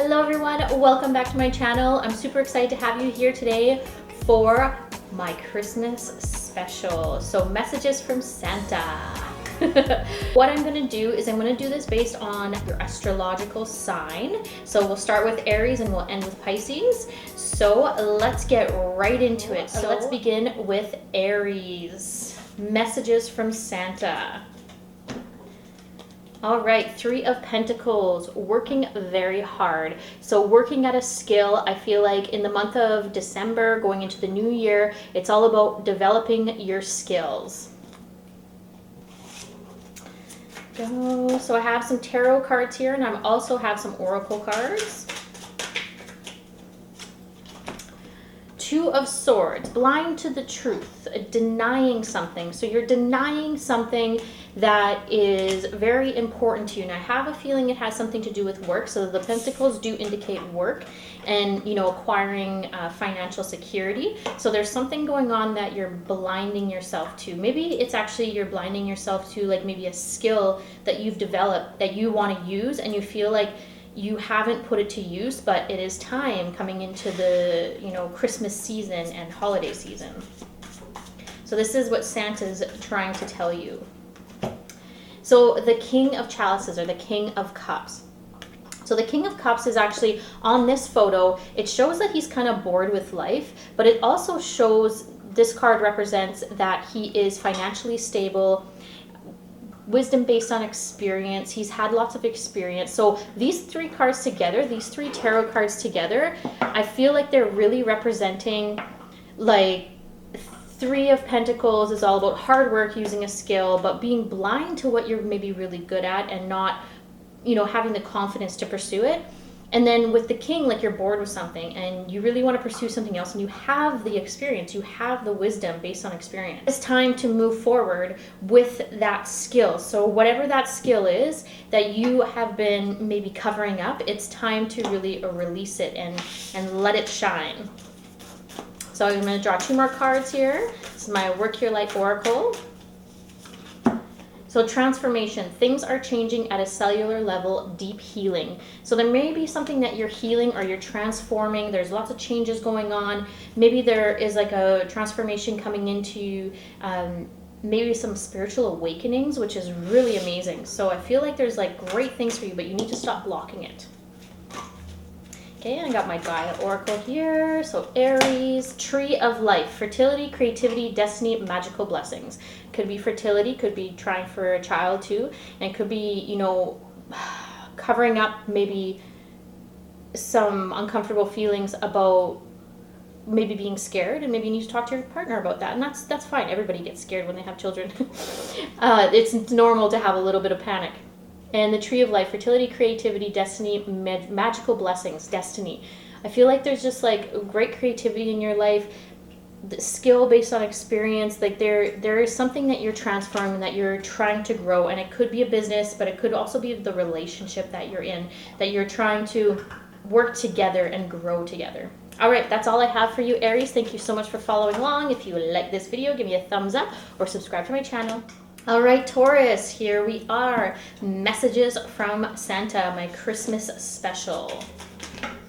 Hello everyone, welcome back to my channel. I'm super excited to have you here today for my Christmas special. So messages from Santa. What I'm going to do is I'm going to do this based on your astrological sign. So we'll start with Aries and we'll end with Pisces. So let's get right into it. So let's begin with Aries. Messages from Santa. All right, Three of Pentacles, working very hard. So working at a skill, I feel like in the month of December, going into the new year, it's all about developing your skills. So I have some tarot cards here, and I also have some oracle cards. Two of Swords, blind to the truth, denying something. So you're denying something that is very important to you. And I have a feeling it has something to do with work. So the Pentacles do indicate work and, you know, acquiring financial security. So there's something going on that you're blinding yourself to. Maybe it's actually you're blinding yourself to like maybe a skill that you've developed that you want to use and you feel like you haven't put it to use, but it is time coming into the, you know, Christmas season and holiday season. So this is what Santa's trying to tell you. So the King of Chalices, or the King of Cups. So the King of Cups is actually on this photo. It shows that he's kind of bored with life, but it also shows this card represents that he is financially stable, wisdom based on experience. He's had lots of experience. So these three cards together, these three tarot cards together, I feel like they're really representing, like, Three of Pentacles is all about hard work, using a skill, but being blind to what you're maybe really good at and not, you know, having the confidence to pursue it. And then with the King, like you're bored with something and you really want to pursue something else and you have the experience, you have the wisdom based on experience. It's time to move forward with that skill. So whatever that skill is that you have been maybe covering up, it's time to really release it and let it shine. So I'm going to draw two more cards here. This is my Work Your Light Oracle. So transformation, things are changing at a cellular level, deep healing. So there may be something that you're healing or you're transforming. There's lots of changes going on. Maybe there is like a transformation coming into maybe some spiritual awakenings, which is really amazing. So I feel like there's like great things for you, but you need to stop blocking it. Okay, I got my Gaia Oracle here. So Aries, Tree of Life, fertility, creativity, destiny, magical blessings. Could be fertility, could be trying for a child too, and it could be, you know, covering up maybe some uncomfortable feelings about maybe being scared, and maybe you need to talk to your partner about that, and that's fine. Everybody gets scared when they have children. It's normal to have a little bit of panic. And the Tree of Life, fertility, creativity, destiny, magical blessings, destiny. I feel like there's just like great creativity in your life, the skill based on experience. Like there is something that you're transforming, that you're trying to grow, and it could be a business, but it could also be the relationship that you're in, that you're trying to work together and grow together. All right, that's all I have for you, Aries. Thank you so much for following along. If you like this video, give me a thumbs up or subscribe to my channel. All right, Taurus, here we are. Messages from Santa, my Christmas special.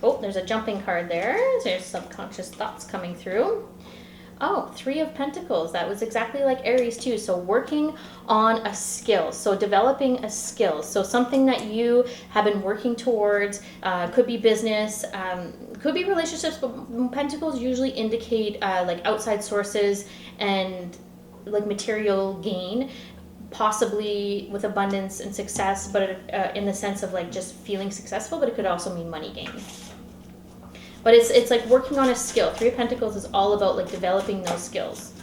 Oh, there's a jumping card there. There's subconscious thoughts coming through. Oh, Three of Pentacles. That was exactly like Aries too. So working on a skill. So developing a skill. So something that you have been working towards. Could be business, could be relationships, but Pentacles usually indicate like outside sources and like material gain, possibly with abundance and success, but in the sense of like just feeling successful, but it could also mean money gain. But it's like working on a skill. Three of Pentacles is all about like developing those skills.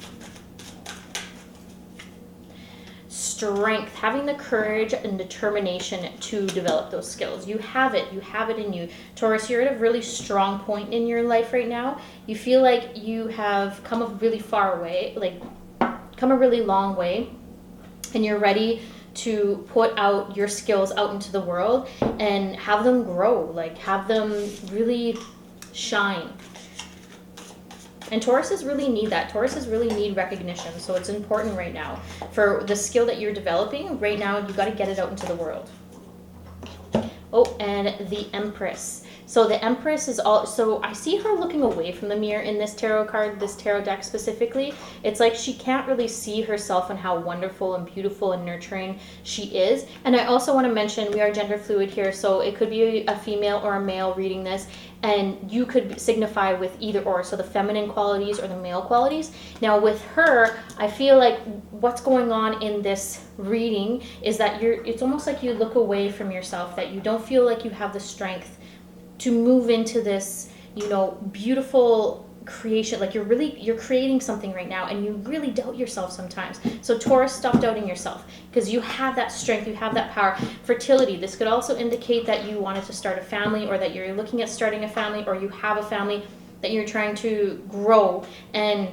Strength, having the courage and determination to develop those skills. You have it in you. Taurus, you're at a really strong point in your life right now. You feel like you have come a really far way, like come a really long way, and you're ready to put out your skills out into the world and have them grow, like have them really shine. And Tauruses really need that. Tauruses really need recognition. So it's important right now for the skill that you're developing. Right now, you got to get it out into the world. Oh, and the Empress. So the Empress is all, so I see her looking away from the mirror in this tarot card, this tarot deck specifically. It's like she can't really see herself and how wonderful and beautiful and nurturing she is. And I also want to mention, we are gender fluid here, so it could be a female or a male reading this, and you could signify with either or, so the feminine qualities or the male qualities. Now with her, I feel like what's going on in this reading is that it's almost like you look away from yourself, that you don't feel like you have the strength to move into this, you know, beautiful creation. Like you're creating something right now, and you really doubt yourself sometimes. So Taurus, stop doubting yourself, because you have that strength, you have that power. Fertility, this could also indicate that you wanted to start a family, or that you're looking at starting a family, or you have a family that you're trying to grow and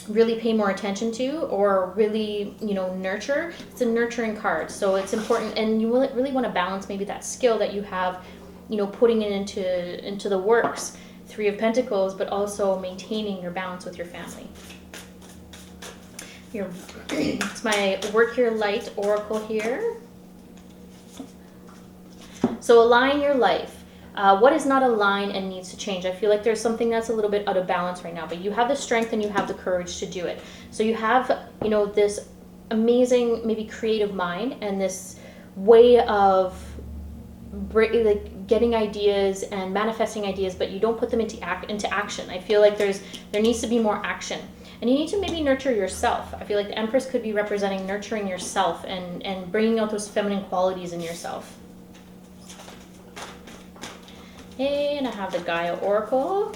really pay more attention to, or really, you know, nurture. It's a nurturing card, so it's important, and you really want to balance maybe that skill that you have, you know, putting it into the works, Three of Pentacles, but also maintaining your balance with your family. It's my Work Your Light Oracle here. So align your life. What is not aligned and needs to change? I feel like there's something that's a little bit out of balance right now, but you have the strength and you have the courage to do it. So you have, you know, this amazing, maybe creative mind, and this way of like getting ideas and manifesting ideas, but you don't put them into action. I feel like there needs to be more action, and you need to maybe nurture yourself. I feel like the Empress could be representing nurturing yourself and bringing out those feminine qualities in yourself. Okay, and I have the Gaia Oracle.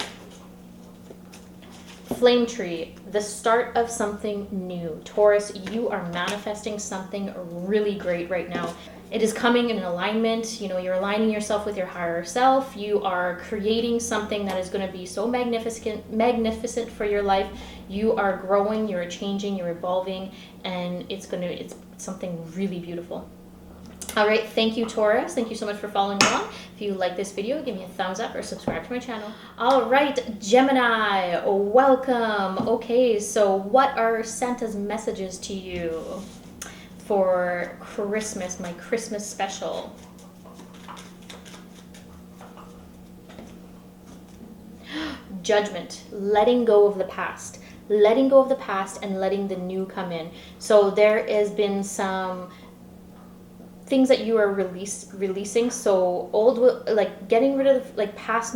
Flame Tree, the start of something new. Taurus, you are manifesting something really great right now. It is coming in alignment. You know, you're aligning yourself with your higher self. You are creating something that is going to be so magnificent for your life. You are growing, you're changing, you're evolving, and it's something really beautiful. All right, thank you, Taurus. Thank you so much for following along. If you like this video, give me a thumbs up or subscribe to my channel. All right, Gemini, welcome. Okay, so what are Santa's messages to you for Christmas, my Christmas special? Judgment, letting go of the past. Letting go of the past and letting the new come in. So there has been some things that you are releasing. So old, like getting rid of like past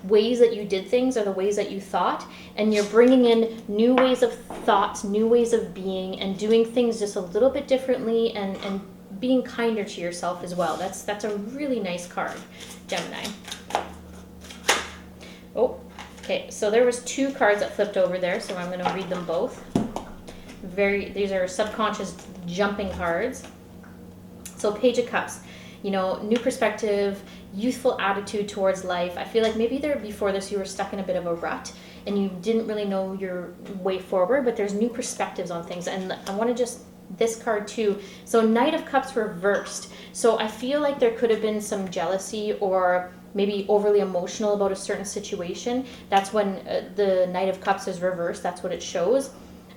ways that you did things, or the ways that you thought, and you're bringing in new ways of thoughts, new ways of being, and doing things just a little bit differently, and being kinder to yourself as well. That's a really nice card, Gemini. Oh, okay, so there was two cards that flipped over there, so I'm going to read them both. These are subconscious jumping cards. So Page of Cups, you know, new perspective, youthful attitude towards life. I feel like maybe before this you were stuck in a bit of a rut and you didn't really know your way forward, but there's new perspectives on things. And I want to this card too. So Knight of Cups reversed. So I feel like there could have been some jealousy, or maybe overly emotional about a certain situation. That's when the Knight of Cups is reversed. That's what it shows.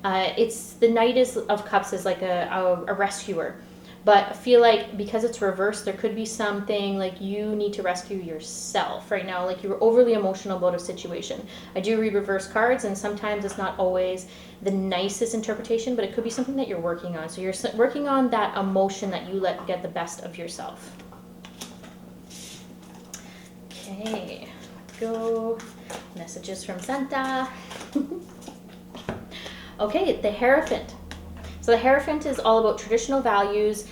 The Knight of Cups is like a rescuer. But I feel like because it's reversed, there could be something like you need to rescue yourself right now. Like you were overly emotional about a situation. I do read reverse cards, and sometimes it's not always the nicest interpretation, but it could be something that you're working on. So you're working on that emotion that you let get the best of yourself. Okay, go. Messages from Santa. Okay, the Hierophant. So the Hierophant is all about traditional values.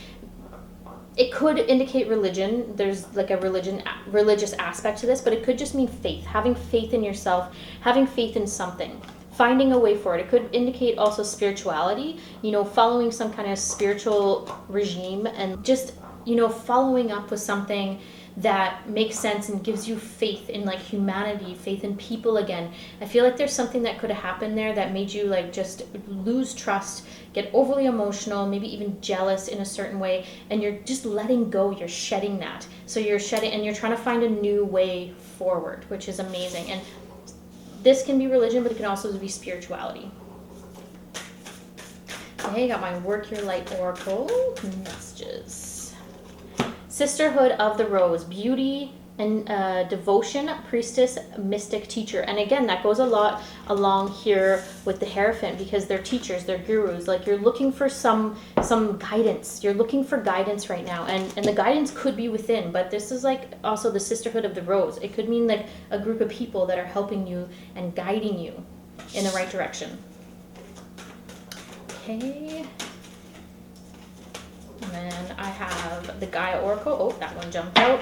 It could indicate religion. There's like a religious aspect to this, but it could just mean faith, having faith in yourself, having faith in something, finding a way forward. It could indicate also spirituality, you know, following some kind of spiritual regime, and just, you know, following up with something that makes sense and gives you faith in like humanity, faith in people again. I feel like there's something that could have happened there that made you like just lose trust, get overly emotional, maybe even jealous in a certain way, and you're just letting go, you're shedding that. So you're shedding, and you're trying to find a new way forward, which is amazing. And this can be religion, but it can also be spirituality. Okay, I got my Work Your Light Oracle messages. Sisterhood of the Rose, beauty and devotion, priestess, mystic, teacher. And again, that goes a lot along here with the Hierophant, because they're teachers, they're gurus. Like, you're looking for some guidance. You're looking for guidance right now, and the guidance could be within, but this is like also the sisterhood of the rose. It could mean like a group of people that are helping you and guiding you in the right direction. Okay. And then I have the Gaia Oracle. Oh, that one jumped out.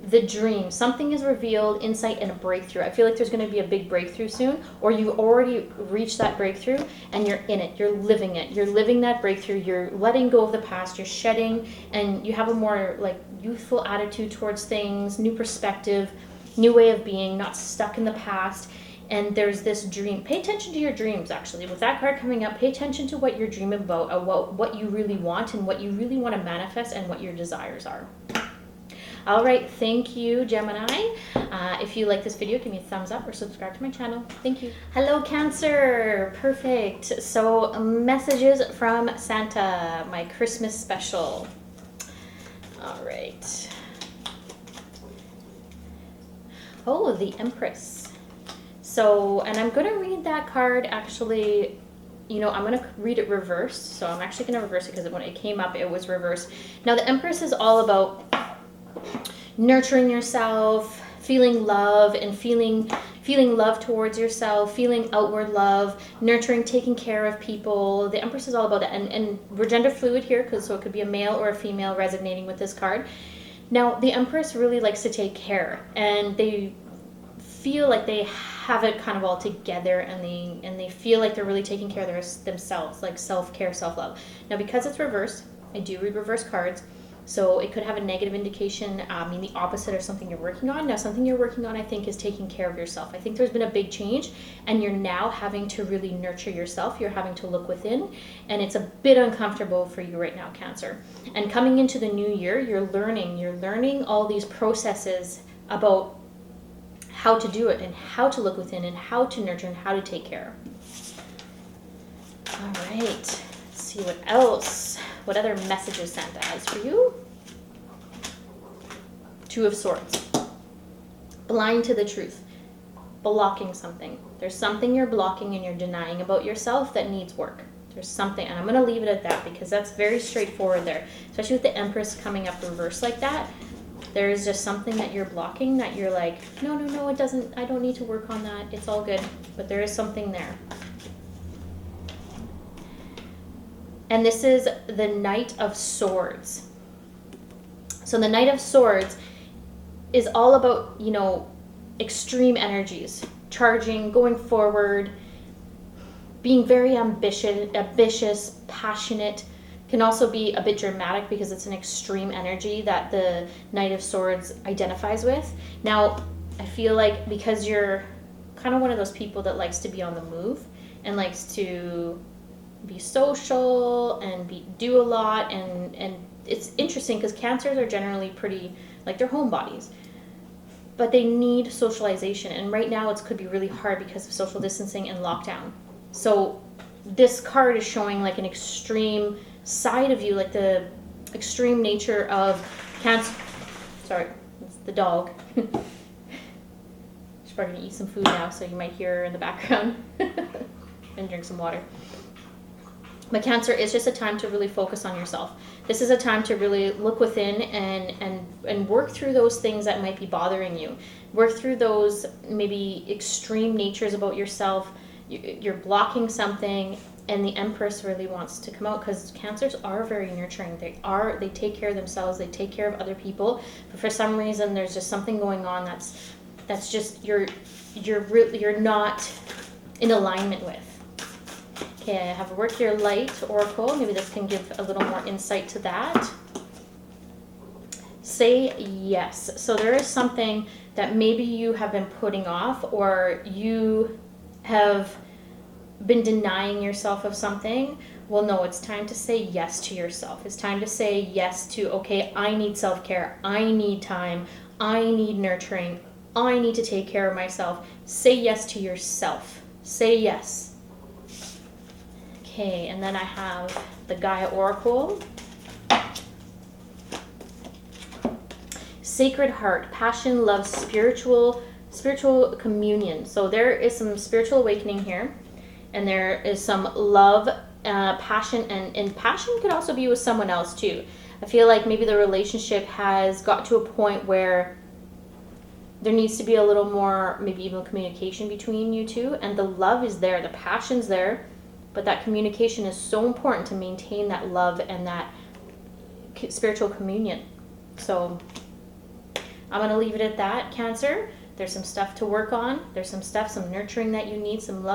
The dream. Something is revealed, insight, and a breakthrough. I feel like there's going to be a big breakthrough soon, or you've already reached that breakthrough and you're in it. You're living it. You're living that breakthrough. You're letting go of the past. You're shedding, and you have a more like youthful attitude towards things, new perspective, new way of being, not stuck in the past. And there's this dream. Pay attention to your dreams, actually. With that card coming up, pay attention to what you're dreaming about, what you really want and what you really want to manifest and what your desires are. All right, thank you, Gemini. If you like this video, give me a thumbs up or subscribe to my channel. Thank you. Hello, Cancer. Perfect. So, messages from Santa, my Christmas special. All right. Oh, the Empress. So, and I'm going to read that card actually. You know, I'm going to read it reversed. So I'm actually going to reverse it because when it came up, it was reversed. Now, the Empress is all about nurturing yourself, feeling love, and feeling love towards yourself, feeling outward love, nurturing, taking care of people. The Empress is all about that. And we're gender fluid here, so it could be a male or a female resonating with this card. Now, the Empress really likes to take care, and they feel like they have it kind of all together, and they feel like they're really taking care of themselves, like self-care, self-love. Now, because it's reversed, I do read reverse cards. So it could have a negative indication, mean the opposite of something you're working on. Now, something you're working on, I think, is taking care of yourself. I think there's been a big change, and you're now having to really nurture yourself. You're having to look within, and it's a bit uncomfortable for you right now, Cancer. And coming into the new year, you're learning all these processes about how to do it and how to look within and how to nurture and how to take care. All right, let's see what else. What other messages Santa has for you? Two of Swords. Blind to the truth. Blocking something. There's something you're blocking and you're denying about yourself that needs work. There's something, and I'm going to leave it at that because that's very straightforward there. Especially with the Empress coming up reverse like that. There is just something that you're blocking that you're like, no, it doesn't, I don't need to work on that. It's all good. But there is something there. And this is the Knight of Swords. So the Knight of Swords is all about, you know, extreme energies, charging, going forward, being very ambitious, passionate. Can also be a bit dramatic because it's an extreme energy that the Knight of Swords identifies with. Now, I feel like because you're kind of one of those people that likes to be on the move and likes to be social and do a lot, and it's interesting because Cancers are generally pretty, like, they're homebodies, but they need socialization, and right now it could be really hard because of social distancing and lockdown. So this card is showing like an extreme side of you, like the extreme nature of Cancer. Sorry, it's the dog. She's probably gonna eat some food now, so you might hear her in the background. And drink some water. But Cancer is just a time to really focus on yourself. This is a time to really look within and work through those things that might be bothering you. Work through those maybe extreme natures about yourself. You're blocking something, and the Empress really wants to come out because Cancers are very nurturing. They take care of themselves. They take care of other people. But for some reason, there's just something going on that's just you're not in alignment with. Okay, I have Work Your Light Oracle. Maybe this can give a little more insight to that. Say yes. So there is something that maybe you have been putting off, or you have been denying yourself of something. Well, no, it's time to say yes to yourself. It's time to say yes to, okay, I need self-care. I need time. I need nurturing. I need to take care of myself. Say yes to yourself. Say yes. Okay, and then I have the Gaia Oracle. Sacred heart, passion, love, spiritual communion. So there is some spiritual awakening here, and there is some love, passion, and passion could also be with someone else too. I feel like maybe the relationship has got to a point where there needs to be a little more, maybe even communication between you two, and the love is there, the passion's there, but that communication is so important to maintain that love and that spiritual communion. So I'm going to leave it at that, Cancer. There's some stuff to work on. There's some stuff, some nurturing that you need, some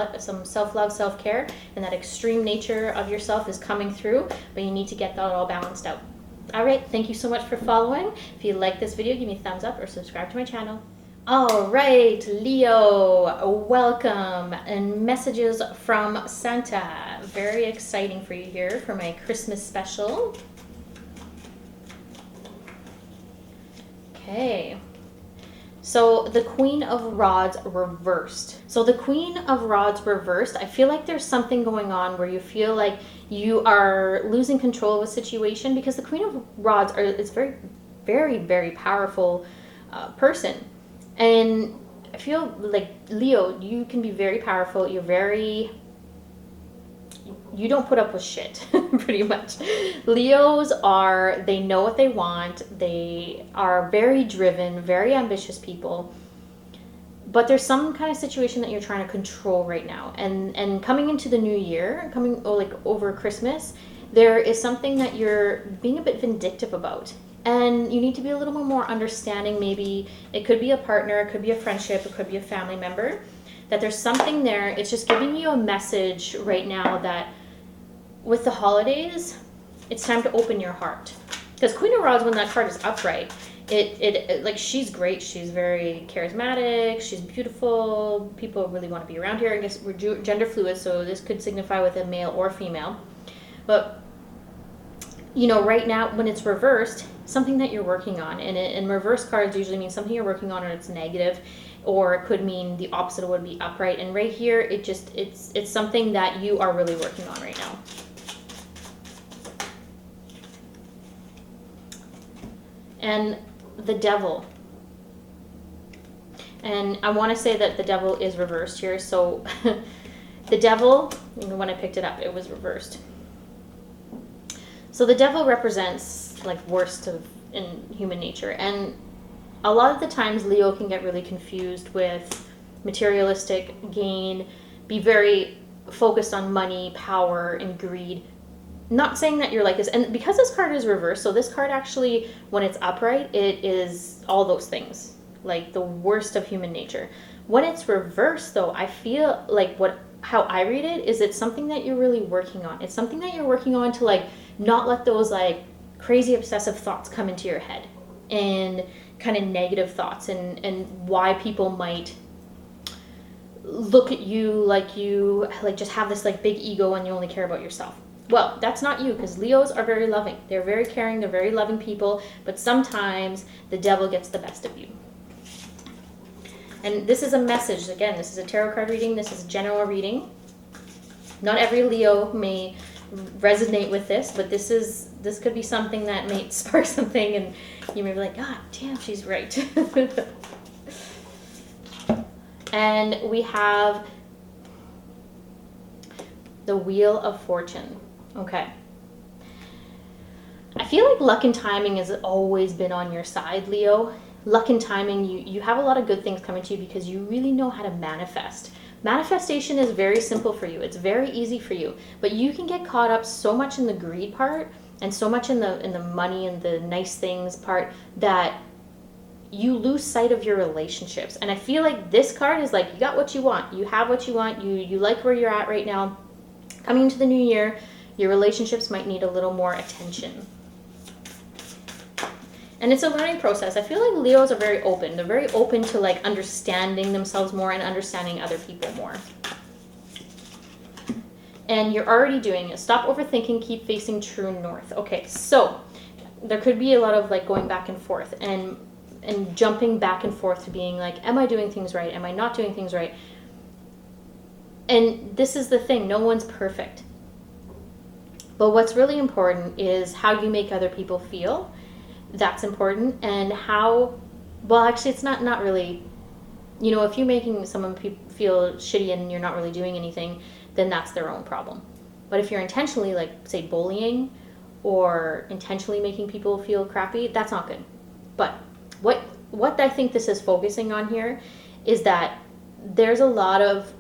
self-love, self-care, and that extreme nature of yourself is coming through, but you need to get that all balanced out. All right, thank you so much for following. If you like this video, give me a thumbs up or subscribe to my channel. All right, Leo, welcome, and messages from Santa. Very exciting for you here for my Christmas special. Okay. So the Queen of Rods reversed. So the Queen of Rods reversed, I feel like there's something going on where you feel like you are losing control of a situation, because the Queen of Rods is very, very, very powerful person. And I feel like, Leo, you can be very powerful. You don't put up with shit, pretty much. Leos they know what they want. They are very driven, very ambitious people. But there's some kind of situation that you're trying to control right now. And coming into the new year, over Christmas, there is something that you're being a bit vindictive about. And you need to be a little more understanding. Maybe it could be a partner, it could be a friendship, it could be a family member. That there's something there. It's just giving you a message right now that with the holidays, it's time to open your heart. Because Queen of Rods, when that card is upright, it like, she's great. She's very charismatic. She's beautiful. People really want to be around here. I guess we're gender fluid, so this could signify with a male or female. But, you know, right now, when it's reversed, something that you're working on. And reverse cards usually mean something you're working on and it's negative. Or it could mean the opposite would be upright. And right here, it's something that you are really working on right now. And the Devil. And I want to say that the Devil is reversed here. So the Devil, when I picked it up, it was reversed. So the Devil represents like worst in human nature. And a lot of the times Leo can get really confused with materialistic gain, be very focused on money, power, and greed. Not saying that you're like this. And because this card is reversed, so this card actually, when it's upright, it is all those things. Like the worst of human nature. When it's reversed, though, I feel like how I read it is it's something that you're really working on. It's something that you're working on to like not let those like crazy obsessive thoughts come into your head. And kind of negative thoughts and why people might look at you like just have this like big ego and you only care about yourself. Well, that's not you, because Leos are very loving. They're very caring. They're very loving people. But sometimes the devil gets the best of you. And this is a message. Again, this is a tarot card reading. This is a general reading. Not every Leo may resonate with this, but this could be something that may spark something, and you may be like, God damn, she's right. And we have the Wheel of Fortune. Okay. I feel like luck and timing has always been on your side, Leo. Luck and timing, you have a lot of good things coming to you because you really know how to manifest. Manifestation is very simple for you. It's very easy for you. But you can get caught up so much in the greed part and so much in the money and the nice things part that you lose sight of your relationships. And I feel like this card is like, you got what you want. You have what you want. You like where you're at right now. Coming into the new year, your relationships might need a little more attention. And it's a learning process. I feel like Leos are very open. They're very open to like understanding themselves more and understanding other people more. And you're already doing it. Stop overthinking, keep facing true north. Okay, so there could be a lot of like going back and forth and jumping back and forth to being like, am I doing things right? Am I not doing things right? And this is the thing, no one's perfect. But what's really important is how you make other people feel. that's important. And how, well, actually, it's not really, you know, if you're making someone feel shitty and you're not really doing anything, then that's their own problem. But if you're intentionally, like, say, bullying or intentionally making people feel crappy, that's not good. But what I think this is focusing on here is that there's a lot of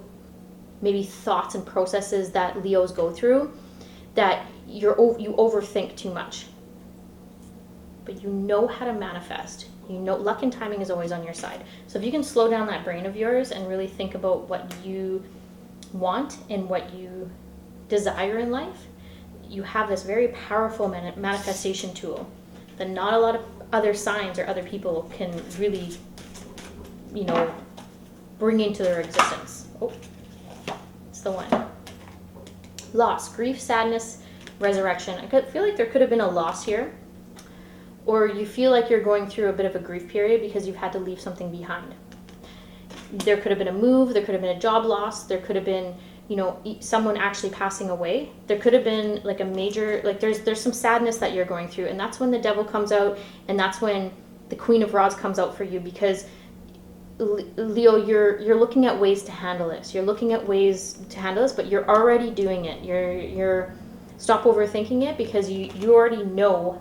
maybe thoughts and processes that Leos go through that you overthink too much. But you know how to manifest. You know, luck and timing is always on your side. So if you can slow down that brain of yours and really think about what you want and what you desire in life, you have this very powerful manifestation tool that not a lot of other signs or other people can really, you know, bring into their existence. Oh, it's the one. Loss, grief, sadness, resurrection. I feel like there could have been a loss here, or you feel like you're going through a bit of a grief period because you've had to leave something behind. There could have been a move, there could have been a job loss, there could have been, you know, someone actually passing away. There could have been like a major, like there's some sadness that you're going through, and that's when the devil comes out, and that's when the Queen of Rods comes out for you, because Leo, you're looking at ways to handle this. You're looking at ways to handle this, but you're already doing it. You're stop overthinking it, because you already know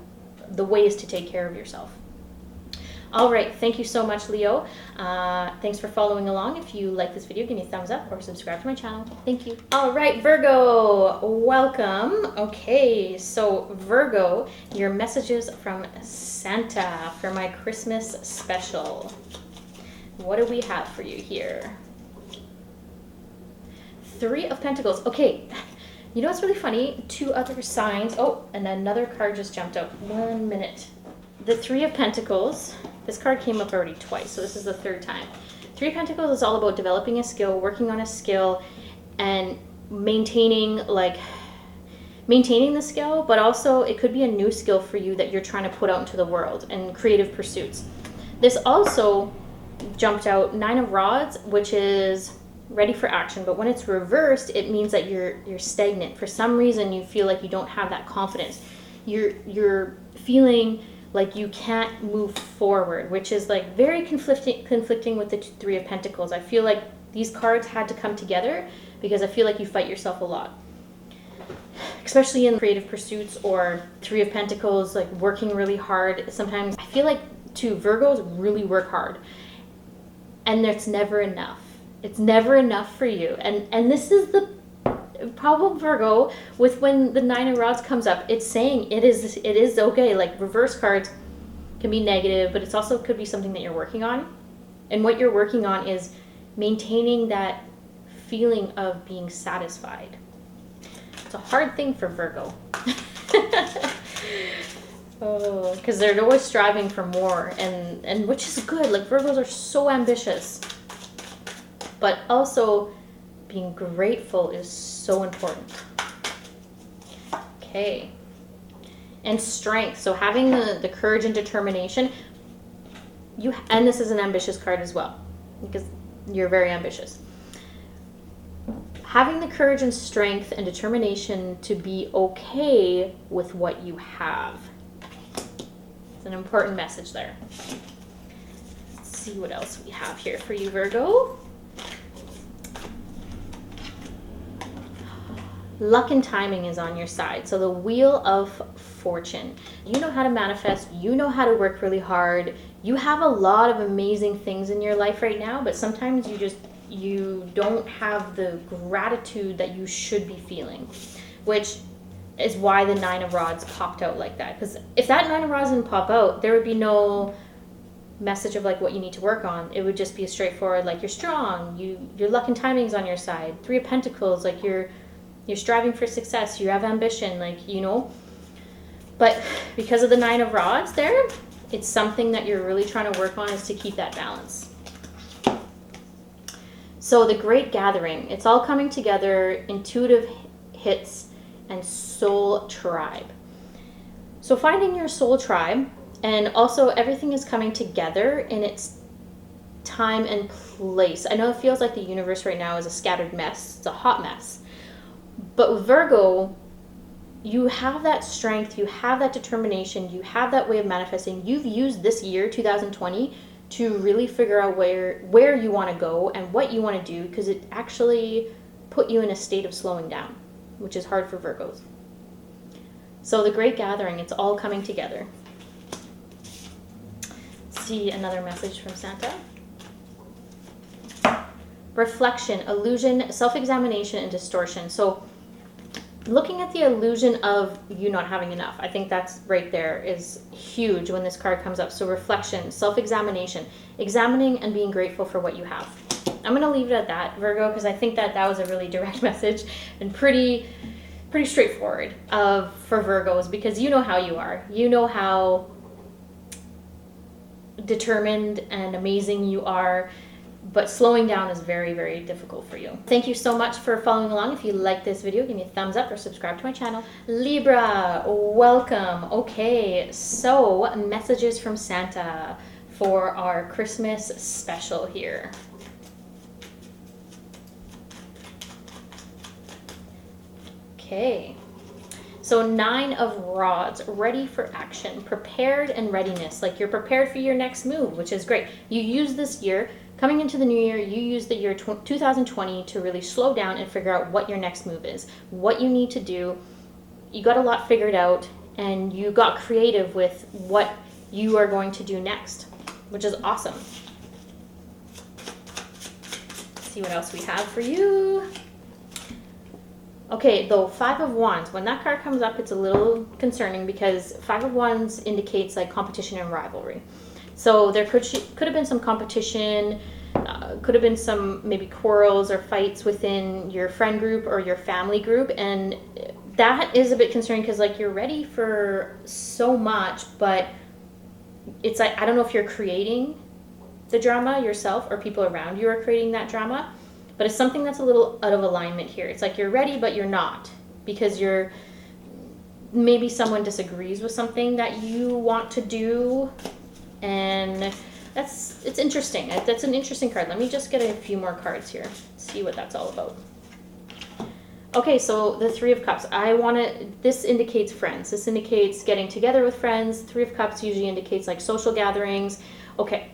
the ways to take care of yourself. All right, thank you so much, Leo. Thanks for following along. If you like this video, give me a thumbs up or subscribe to my channel. Thank you. All right, Virgo, welcome. Okay, so Virgo, your messages from Santa for my Christmas special. What do we have for you here? 3 of Pentacles. Okay, you know what's really funny? 2 other signs. Oh, and another card just jumped out. 1 minute. The 3 of Pentacles. This card came up already twice, so this is the 3rd time. 3 of Pentacles is all about developing a skill, working on a skill, and maintaining the skill, but also it could be a new skill for you that you're trying to put out into the world, and creative pursuits. This also jumped out 9 of Rods, which is ready for action, but when it's reversed, it means that you're stagnant. For some reason, you feel like you don't have that confidence. You're feeling like you can't move forward, which is like very conflicting with the 3 of Pentacles. I feel like these cards had to come together because I feel like you fight yourself a lot, especially in creative pursuits, or 3 of Pentacles, like working really hard. Sometimes I feel like Virgos really work hard, and it's never enough. It's never enough for you. And this is the problem, Virgo, with when the 9 of Rods comes up. It's saying it is okay. Like, reverse cards can be negative, but it's also could be something that you're working on. And what you're working on is maintaining that feeling of being satisfied. It's a hard thing for Virgo. Oh, because they're always striving for more, and which is good. Like, Virgos are so ambitious, but also being grateful is so important. Okay. And strength. So having the courage and determination. And this is an ambitious card as well, because you're very ambitious. Having the courage and strength and determination to be okay with what you have. It's an important message there. Let's see what else we have here for you, Virgo. Luck and timing is on your side. So the Wheel of Fortune. You know how to manifest. You know how to work really hard. You have a lot of amazing things in your life right now, but sometimes you don't have the gratitude that you should be feeling, which is why the 9 of Rods popped out like that. Because if that 9 of Rods didn't pop out, there would be no message of like what you need to work on. It would just be a straightforward, like, you're strong, your luck and timing is on your side. 3 of Pentacles, like you're striving for success, you have ambition, like, you know. But because of the 9 of Rods there, it's something that you're really trying to work on, is to keep that balance. So the Great Gathering, it's all coming together, intuitive hits, and soul tribe. So finding your soul tribe, and also everything is coming together in its time and place. I know it feels like the universe right now is a scattered mess. It's a hot mess. But with Virgo, you have that strength, you have that determination, you have that way of manifesting. You've used this year, 2020, to really figure out where you want to go and what you want to do, because it actually put you in a state of slowing down, which is hard for Virgos. So the Great Gathering, it's all coming together. See another message from Santa. Reflection, illusion, self-examination, and distortion. So looking at the illusion of you not having enough, I think that's right there is huge when this card comes up. So reflection, self-examination, examining and being grateful for what you have. I'm going to leave it at that, Virgo, because I think that was a really direct message and pretty straightforward for Virgos, because you know how you are. You know how determined and amazing you are, but slowing down is very, very difficult for you. Thank you so much for following along. If you like this video, give me a thumbs up or subscribe to my channel. Libra, welcome. Okay, so messages from Santa for our Christmas special here. Okay, so 9 of Rods, ready for action, prepared and readiness. Like you're prepared for your next move, which is great. You use this year, coming into the new year, you use the year 2020 to really slow down and figure out what your next move is, what you need to do. You got a lot figured out and you got creative with what you are going to do next, which is awesome. Let's see what else we have for you. Okay, though 5 of Wands, when that card comes up, it's a little concerning because 5 of Wands indicates like competition and rivalry. So there could have been some competition, could have been some maybe quarrels or fights within your friend group or your family group, and that is a bit concerning because like you're ready for so much, but it's like I don't know if you're creating the drama yourself or people around you are creating that drama. But it's something that's a little out of alignment here. It's like you're ready, but you're not, because maybe someone disagrees with something that you want to do, and it's interesting. That's an interesting card. Let me just get a few more cards here, see what that's all about. Okay, so the 3 of Cups. This indicates friends. This indicates getting together with friends. 3 of Cups usually indicates like social gatherings. Okay.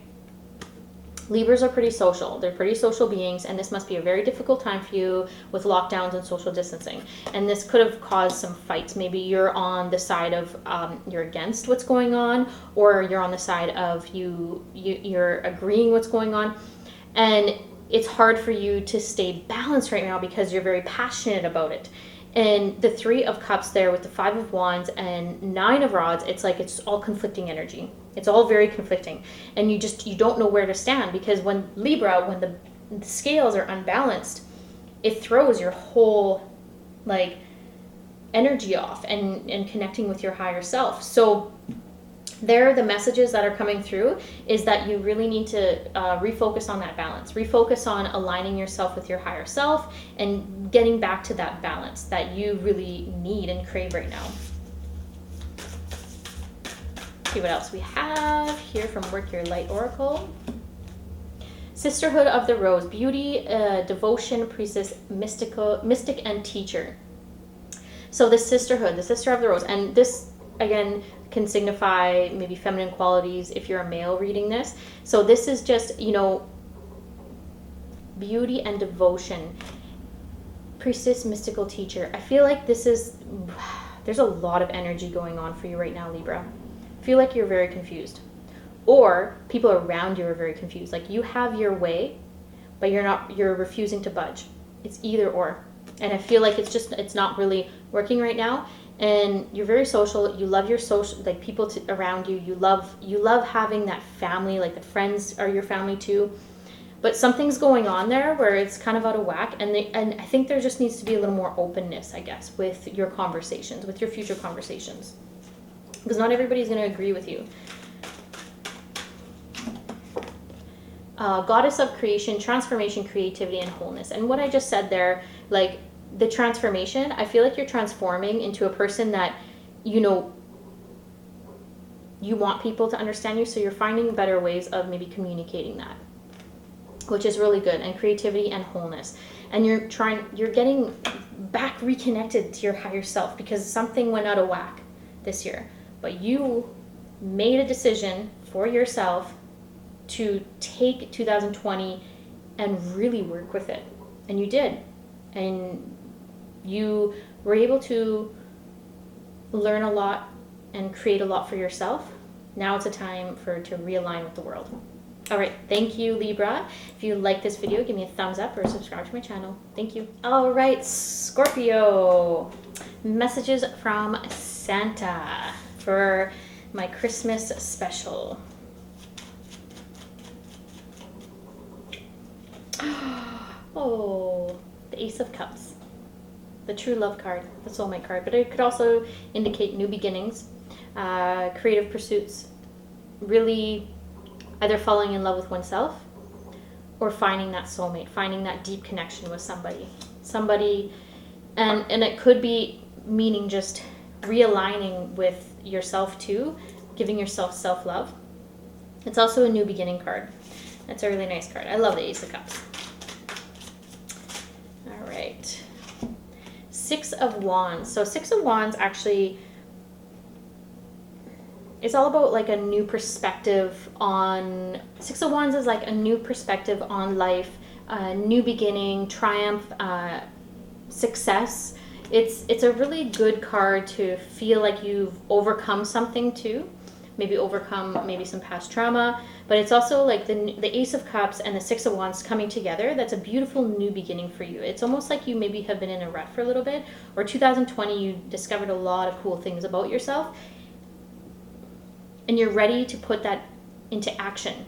Libras are pretty social. They're pretty social beings, and this must be a very difficult time for you with lockdowns and social distancing. And this could have caused some fights. Maybe you're on the side of you're against what's going on, or you're on the side of you're agreeing what's going on. And it's hard for you to stay balanced right now because you're very passionate about it. And the 3 of Cups there with the 5 of Wands and 9 of Rods, it's like it's all conflicting energy. It's all very conflicting. And you don't know where to stand, because when the scales are unbalanced, it throws your whole like energy off and connecting with your higher self. So the messages that are coming through is that you really need to refocus on that balance, refocus on aligning yourself with your higher self and getting back to that balance that you really need and crave right now. See what else we have here from Work Your Light Oracle. Sisterhood of the Rose, beauty, devotion, priestess, mystic, and teacher. So the sisterhood, the sister of the rose, and this again can signify maybe feminine qualities if you're a male reading this. So this is just, beauty and devotion, priestess, mystical teacher. I feel like there's a lot of energy going on for you right now, Libra. I feel like you're very confused, or people around you are very confused. Like you have your way, but you're refusing to budge. It's either or. And I feel like it's not really working right now. And you're very social. You love your social, like people around you. You love having that family, like the friends are your family too. But something's going on there where it's kind of out of whack. And I think there just needs to be a little more openness, I guess, with your conversations, with your future conversations. Because not everybody's going to agree with you. Goddess of creation, transformation, creativity, and wholeness. And what I just said there, like the transformation, I feel like you're transforming into a person that, you want people to understand you. So you're finding better ways of maybe communicating that. which is really good, and creativity and wholeness. And you're getting back reconnected to your higher self because something went out of whack this year. But you made a decision for yourself to take 2020 and really work with it. And you did. And you were able to learn a lot and create a lot for yourself. Now it's a time to realign with the world. All right, thank you, Libra. If you like this video, give me a thumbs up or subscribe to my channel. Thank you. All right, Scorpio. Messages from Santa for my Christmas special. Oh, the Ace of Cups. The true love card, the soulmate card. But it could also indicate new beginnings, creative pursuits, really either falling in love with oneself or finding that soulmate, finding that deep connection with somebody. And it could be meaning just realigning with yourself too, giving yourself self-love. It's also a new beginning card. That's a really nice card. I love the Ace of Cups. All right. Six of Wands. So Six of Wands actually is all about like a new perspective on, Six of Wands is like a new perspective on life, new beginning, triumph, success. It's a really good card to feel like you've overcome something too. Maybe overcome some past trauma, but it's also like the Ace of Cups and the Six of Wands coming together. That's a beautiful new beginning for you. It's almost like you maybe have been in a rut for a little bit, or 2020 you discovered a lot of cool things about yourself, and you're ready to put that into action.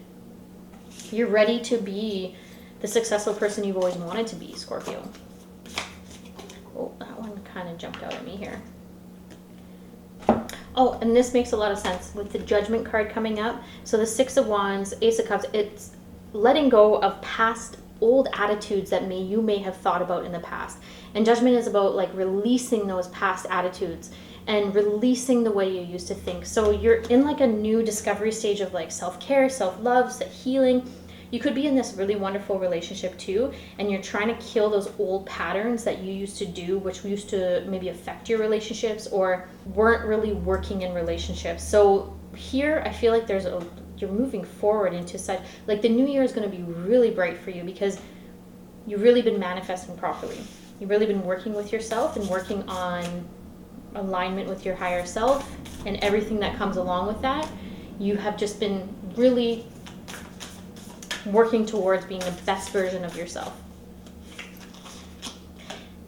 You're ready to be the successful person you've always wanted to be, Scorpio. Oh, that one kind of jumped out at me here. Oh, and this makes a lot of sense with the Judgment card coming up. So the Six of Wands, Ace of Cups, it's letting go of past old attitudes that you may have thought about in the past. And Judgment is about like releasing those past attitudes and releasing the way you used to think. So you're in like a new discovery stage of like self-care, self-love, healing. You could be in this really wonderful relationship too, and you're trying to kill those old patterns that you used to do, which used to maybe affect your relationships or weren't really working in relationships. So here I feel like you're moving forward into such, like the new year is going to be really bright for you because you've really been manifesting properly. You've really been working with yourself and working on alignment with your higher self and everything that comes along with that. You have just been really working towards being the best version of yourself.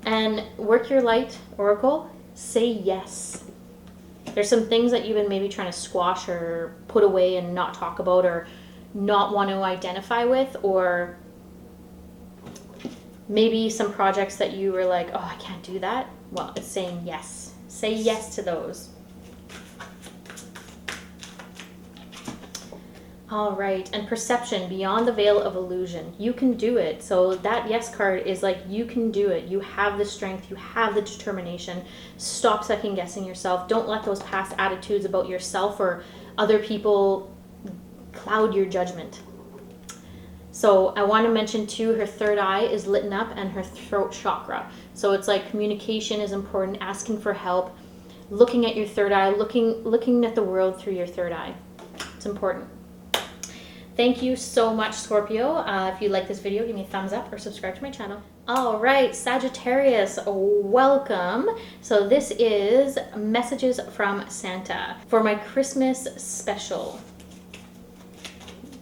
And work your light, Oracle. Say yes. There's some things that you've been maybe trying to squash or put away and not talk about or not want to identify with, or maybe some projects that you were like, oh, I can't do that. Well, it's saying yes. Say yes to those. All right, and perception, beyond the veil of illusion. You can do it. So that yes card is like, you can do it. You have the strength, you have the determination. Stop second guessing yourself. Don't let those past attitudes about yourself or other people cloud your judgment. So I want to mention too, her third eye is lit up and her throat chakra. So it's like communication is important, asking for help, looking at your third eye, looking at the world through your third eye. It's important. Thank you so much, Scorpio. If you like this video, give me a thumbs up or subscribe to my channel. All right, Sagittarius, welcome. So this is messages from Santa for my Christmas special.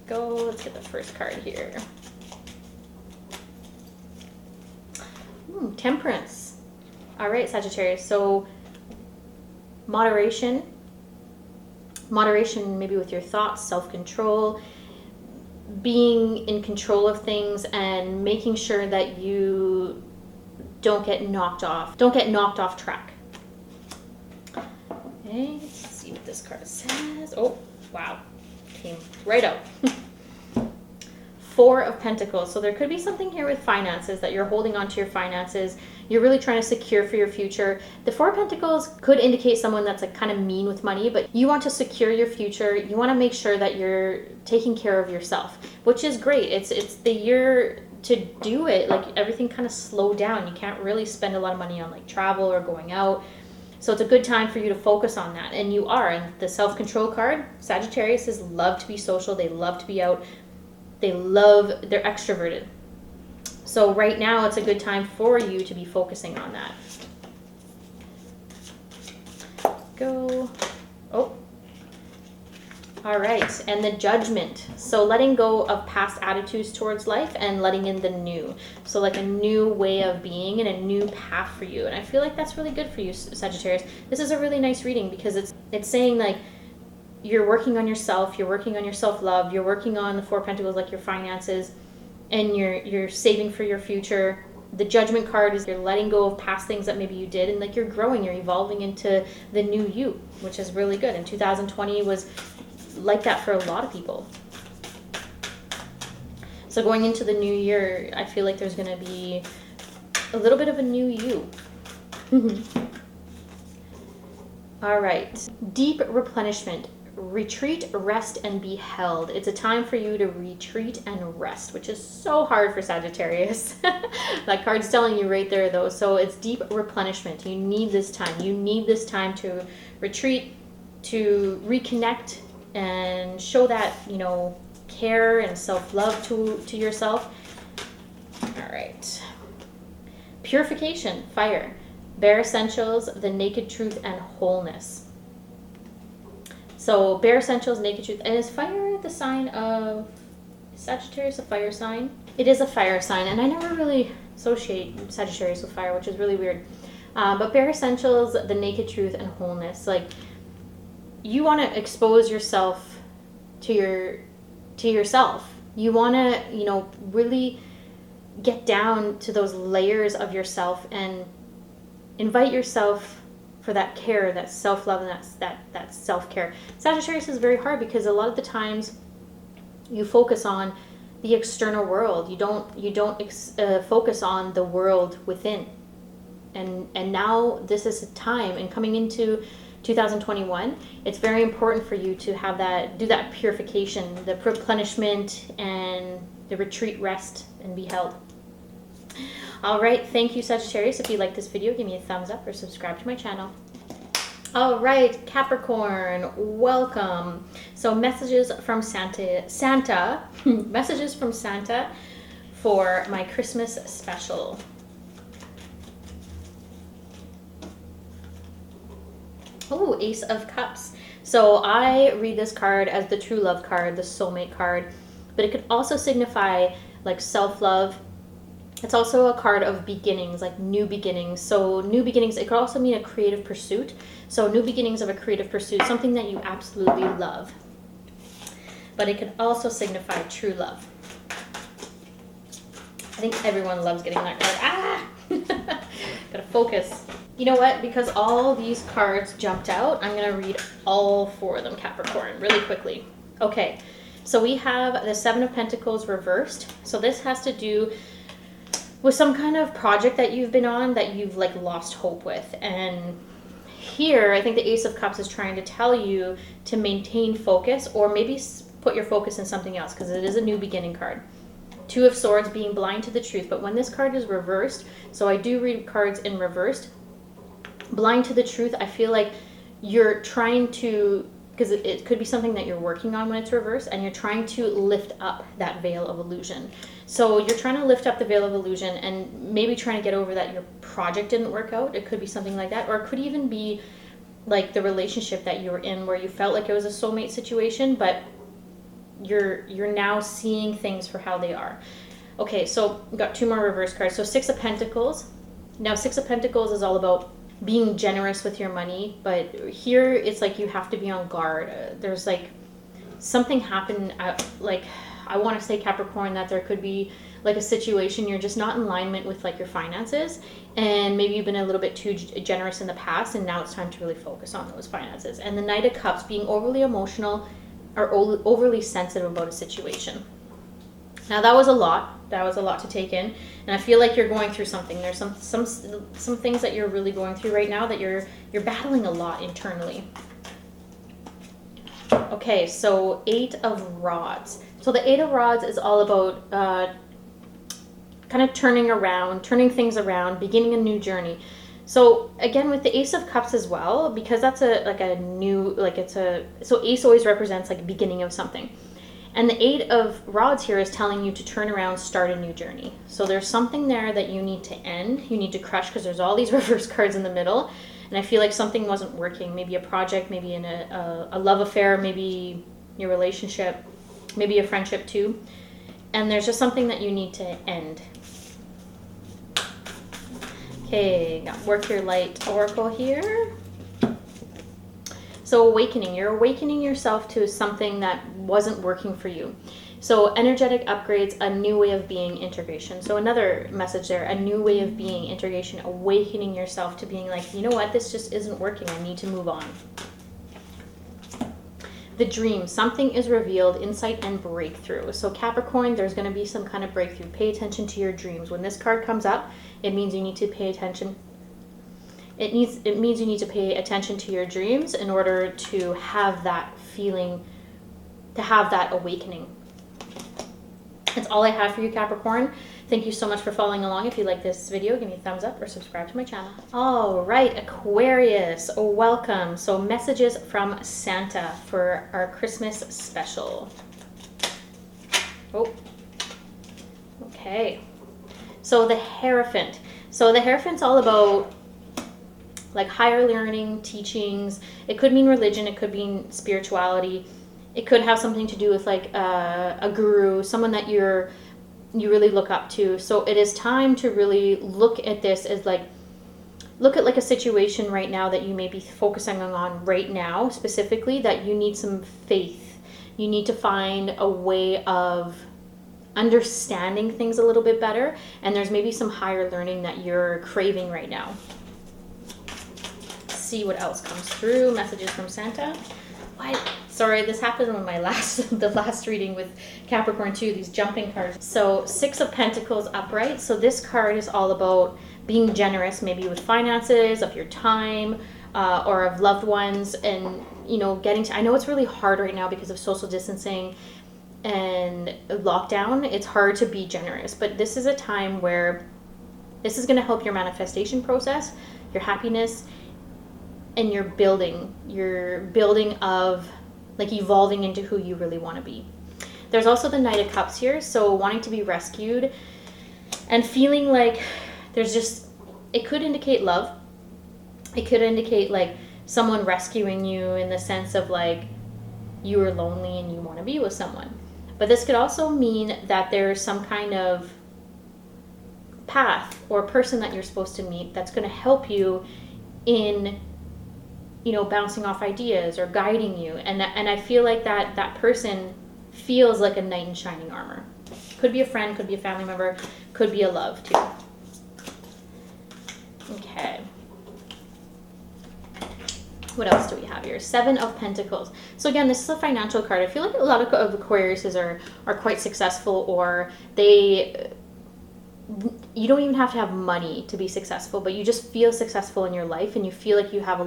Let's get the first card here. Temperance. All right, Sagittarius. So moderation maybe with your thoughts, self-control, being in control of things and making sure that you don't get knocked off track. Okay, let's see what this card says. Oh, wow. Came right out. Four of Pentacles. So there could be something here with finances, that you're holding on to your finances. You're really trying to secure for your future. The Four of Pentacles could indicate someone that's like kind of mean with money, but you want to secure your future. You want to make sure that you're taking care of yourself, which is great. It's the year to do it. Like everything kind of slowed down. You can't really spend a lot of money on like travel or going out. So it's a good time for you to focus on that. And you are. And the self-control card, Sagittarius is love to be social. They love to be out. They're extroverted. So right now it's a good time for you to be focusing on that. Go. Oh. All right. And the Judgment. So letting go of past attitudes towards life and letting in the new. So like a new way of being and a new path for you. And I feel like that's really good for you, Sagittarius. This is a really nice reading because it's saying like, you're working on yourself, you're working on your self-love, you're working on the Four of Pentacles, like your finances, and you're saving for your future. The Judgment card is you're letting go of past things that maybe you did, and like you're growing, you're evolving into the new you, which is really good. And 2020 was like that for a lot of people. So going into the new year, I feel like there's going to be a little bit of a new you. All right. Deep replenishment. Retreat, rest, and be held. It's a time for you to retreat and rest, which is so hard for Sagittarius. That card's telling you right there, though. So it's deep replenishment. You need this time. You need this time to retreat, to reconnect, and show that, you know, care and self-love to yourself. All right. Purification, fire. Bare Essentials, the Naked Truth, and Wholeness. So Bare Essentials, Naked Truth. And is fire the sign of Sagittarius, a fire sign? It is a fire sign, and I never really associate Sagittarius with fire, which is really weird. But Bare Essentials, the Naked Truth, and Wholeness. Like, you want to expose yourself to yourself. You want to, you know, really get down to those layers of yourself and invite yourself for that care, that self-love, and that self-care. Sagittarius is very hard because a lot of the times you focus on the external world. You don't focus on the world within. And now this is a time, and coming into 2021, it's very important for you to have do that purification, the replenishment, and the retreat, rest, and be held. All right, thank you, Sagittarius. If you like this video, give me a thumbs up or subscribe to my channel. All right, Capricorn, welcome. So messages from Santa, messages from Santa for my Christmas special. Oh, Ace of Cups. So I read this card as the true love card, the soulmate card, but it could also signify like self-love. It's also a card of beginnings, like new beginnings. So new beginnings, it could also mean a creative pursuit. So new beginnings of a creative pursuit, something that you absolutely love. But it could also signify true love. I think everyone loves getting that card. Ah! Gotta focus. You know what? Because all these cards jumped out, I'm gonna read all four of them, Capricorn, really quickly. Okay, so we have the Seven of Pentacles reversed. So this has to do with some kind of project that you've been on that you've like lost hope with. And here, I think the Ace of Cups is trying to tell you to maintain focus, or maybe put your focus in something else, because it is a new beginning card. Two of Swords, being blind to the truth. But when this card is reversed, so I do read cards in reversed, blind to the truth, I feel like you're trying to, because it could be something that you're working on when it's reversed, and you're trying to lift up that veil of illusion. So you're trying to lift up the veil of illusion and maybe trying to get over that your project didn't work out. It could be something like that. Or it could even be like the relationship that you were in where you felt like it was a soulmate situation, but you're now seeing things for how they are. Okay, so we've got two more reverse cards. So Six of Pentacles. Now Six of Pentacles is all about being generous with your money, but here it's like you have to be on guard. There's like something happened, like I want to say, Capricorn, that there could be like a situation you're just not in alignment with like your finances, and maybe you've been a little bit too generous in the past, and now it's time to really focus on those finances. And the Knight of Cups, being overly emotional or overly sensitive about a situation. Now that was a lot. That was a lot to take in, and I feel like you're going through something. There's some things that you're really going through right now that you're battling a lot internally. Okay, so 8 of Rods. So the 8 of Rods is all about kind of turning things around, beginning a new journey. So again, with the Ace of Cups as well, because that's so Ace always represents like beginning of something. And the 8 of Rods here is telling you to turn around, start a new journey. So there's something there that you need to end, you need to crush, because there's all these reverse cards in the middle. And I feel like something wasn't working, maybe a project, maybe in a love affair, maybe your relationship, maybe a friendship too. And there's just something that you need to end. Okay, got Work Your Light Oracle here. So awakening, you're awakening yourself to something that wasn't working for you. So energetic upgrades, a new way of being, integration. So another message there, a new way of being, integration, awakening yourself to being like, you know what, this just isn't working, I need to move on. The Dream, something is revealed, insight and breakthrough. So Capricorn, there's going to be some kind of breakthrough. Pay attention to your dreams. When this card comes up, it means you need to pay attention. It means you need to pay attention to your dreams in order to have that feeling, to have that awakening. That's all I have for you, Capricorn. Thank you so much for following along. If you like this video, give me a thumbs up or subscribe to my channel. All right, Aquarius, welcome. So messages from Santa for our Christmas special. Oh, okay. So the Hierophant. So the Hierophant's all about like higher learning, teachings. It could mean religion, it could mean spirituality. It could have something to do with like a guru, someone that you really look up to. So it is time to really look at this as like, look at like a situation right now that you may be focusing on right now, specifically that you need some faith. You need to find a way of understanding things a little bit better. And there's maybe some higher learning that you're craving right now. See what else comes through. Messages from Santa. What? Sorry, this happened on my the last reading with Capricorn too, these jumping cards. So 6 of Pentacles upright. So this card is all about being generous, maybe with finances, of your time, or of loved ones, and you know, getting to, I know it's really hard right now because of social distancing and lockdown. It's hard to be generous, but this is a time where this is going to help your manifestation process, your happiness, and your building of like evolving into who you really want to be. There's also the Knight of Cups here, so wanting to be rescued and feeling like there's just, it could indicate love. It could indicate like someone rescuing you in the sense of like you are lonely and you want to be with someone. But this could also mean that there's some kind of path or person that you're supposed to meet that's going to help you in, you know, bouncing off ideas or guiding you. And I feel like that person feels like a knight in shining armor. Could be a friend, could be a family member, could be a love too. Okay. What else do we have here? 7 of Pentacles. So again, this is a financial card. I feel like a lot of Aquariuses are quite successful, or you don't even have to have money to be successful, but you just feel successful in your life, and you feel like you have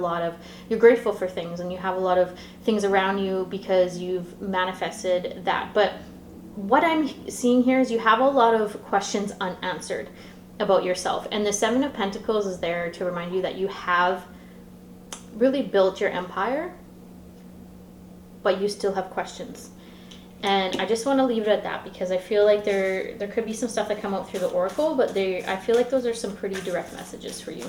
you're grateful for things, and you have a lot of things around you because you've manifested that. But what I'm seeing here is you have a lot of questions unanswered about yourself. And the 7 of Pentacles is there to remind you that you have really built your empire, but you still have questions. And I just want to leave it at that because I feel like there could be some stuff that come out through the oracle, but I feel like those are some pretty direct messages for you.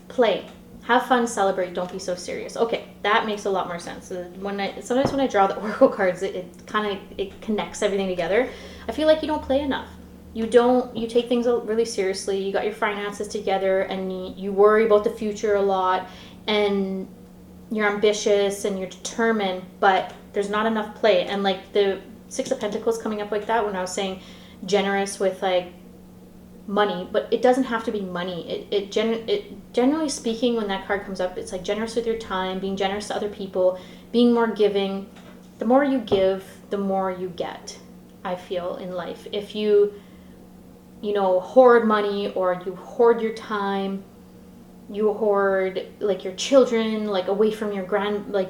Play. Have fun, celebrate, don't be so serious. Okay, that makes a lot more sense. Sometimes when I draw the oracle cards, it connects everything together. I feel like you don't play enough. You take things really seriously. You got your finances together, and you worry about the future a lot, and you're ambitious and you're determined, but there's not enough play. And like the 6 of Pentacles coming up like that, when I was saying generous with like money, but it doesn't have to be money. It generally speaking, when that card comes up, it's like generous with your time, being generous to other people, being more giving. The more you give, the more you get, I feel, in life. If you hoard money, or you hoard your time, you hoard like your children, like away from your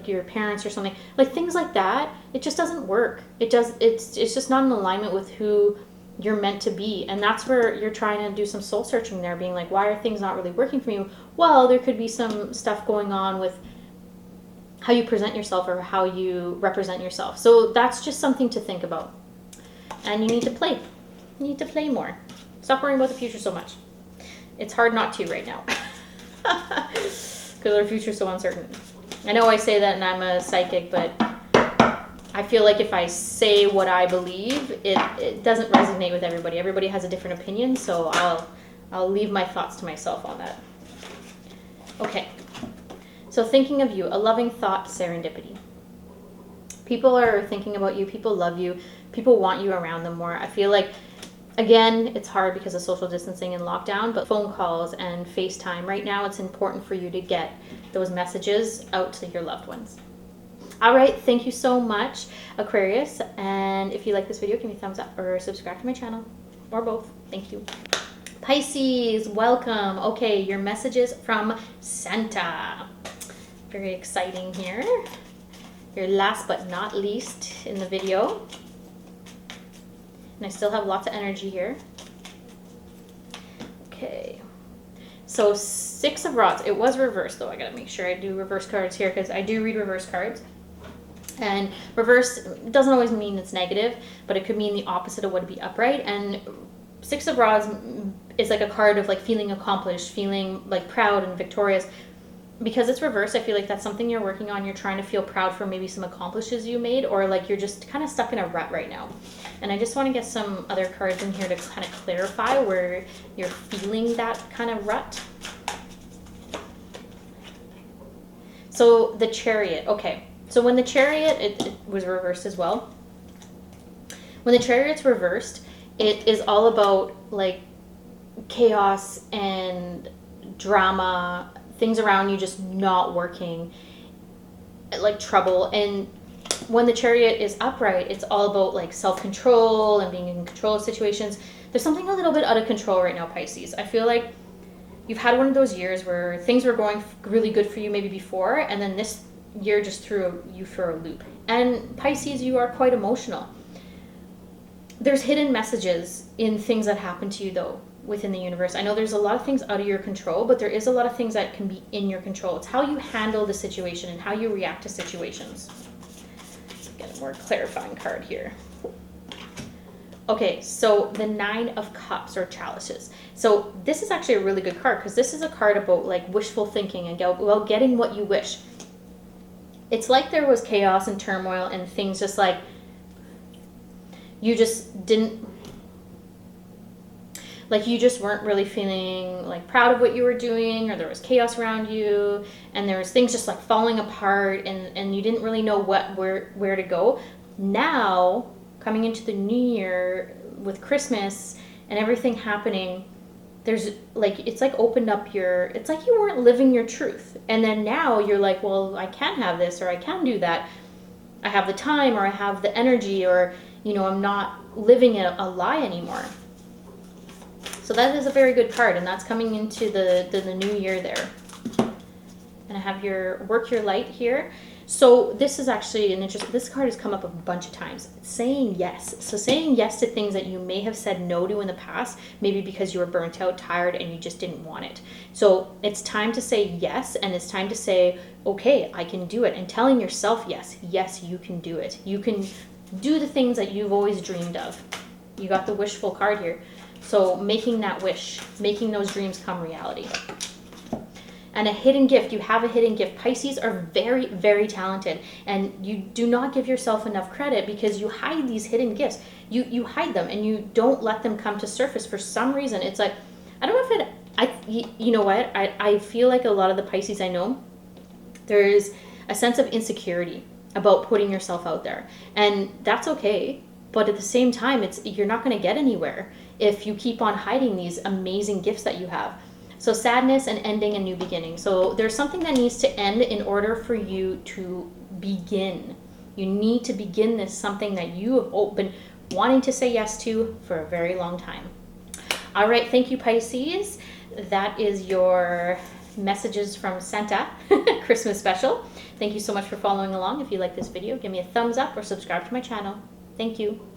your parents or something, like things like that, it just doesn't work. It's just not in alignment with who you're meant to be. And that's where you're trying to do some soul searching there, being like, why are things not really working for you? Well, there could be some stuff going on with how you present yourself or how you represent yourself. So that's just something to think about. And you need to play. You need to play more. Stop worrying about the future so much. It's hard not to right now. Because our future's so uncertain. I know I say that and I'm a psychic, but I feel like if I say what I believe, it doesn't resonate with everybody. Everybody has a different opinion, so I'll leave my thoughts to myself on that. Okay. So thinking of you, a loving thought, serendipity. People are thinking about you. People love you. People want you around them more. I feel like, again, it's hard because of social distancing and lockdown, but phone calls and FaceTime, right now it's important for you to get those messages out to your loved ones. All right, thank you so much, Aquarius. And if you like this video, give me a thumbs up or subscribe to my channel, or both. Thank you. Pisces, welcome. Okay, your messages from Santa. Very exciting here. Your last but not least in the video. And I still have lots of energy here. Okay. So 6 of Rods. It was reversed, though. I gotta make sure I do reverse cards here, because I do read reverse cards. And reverse doesn't always mean it's negative, but it could mean the opposite of what would be upright. And 6 of Rods is like a card of like feeling accomplished, feeling like proud and victorious. Because it's reversed, I feel like that's something you're working on. You're trying to feel proud for maybe some accomplishments you made, or like you're just kind of stuck in a rut right now. And I just want to get some other cards in here to kind of clarify where you're feeling that kind of rut. So the Chariot. Okay. So when the Chariot, it was reversed as well. When the Chariot's reversed, it is all about like chaos and drama, things around you just not working, like trouble. And when the Chariot is upright, it's all about like self-control and being in control of situations. There's something a little bit out of control right now, Pisces. I feel like you've had one of those years where things were going really good for you maybe before, and then this year just threw you for a loop. And Pisces, you are quite emotional. There's hidden messages in things that happen to you, though, within the universe. I know there's a lot of things out of your control, but there is a lot of things that can be in your control. It's how you handle the situation and how you react to situations. Get a more clarifying card here. Okay, so the 9 of Cups, or Chalices. So this is actually a really good card, because this is a card about like wishful thinking and getting what you wish. It's like there was chaos and turmoil and things just like you just didn't, like you just weren't really feeling like proud of what you were doing, or there was chaos around you and there was things just like falling apart, and you didn't really know where to go. Now, coming into the new year with Christmas and everything happening, there's like, it's like opened up it's like you weren't living your truth. And then now you're like, well, I can have this, or I can do that. I have the time, or I have the energy, or, I'm not living a lie anymore. So that is a very good card, and that's coming into the new year there. And I have your Work Your Light here. So this is actually an interesting, this card has come up a bunch of times. Saying yes. So saying yes to things that you may have said no to in the past, maybe because you were burnt out, tired, and you just didn't want it. So it's time to say yes, and it's time to say, okay, I can do it. And telling yourself yes. Yes, you can do it. You can do the things that you've always dreamed of. You got the wishful card here. So making that wish, making those dreams come reality. And a hidden gift. You have a hidden gift. Pisces are very, very talented, and you do not give yourself enough credit because you hide these hidden gifts. You hide them, and you don't let them come to surface for some reason. It's like, I don't know if you know what? I feel like a lot of the Pisces I know, there's a sense of insecurity about putting yourself out there, and that's okay. But at the same time, you're not going to get anywhere if you keep on hiding these amazing gifts that you have. So sadness and ending a new beginning. So there's something that needs to end in order for you to begin. You need to begin this, something that you have been wanting to say yes to for a very long time. All right, thank you, Pisces. That is your messages from Santa Christmas special. Thank you so much for following along. If you like this video, give me a thumbs up or subscribe to my channel. Thank you.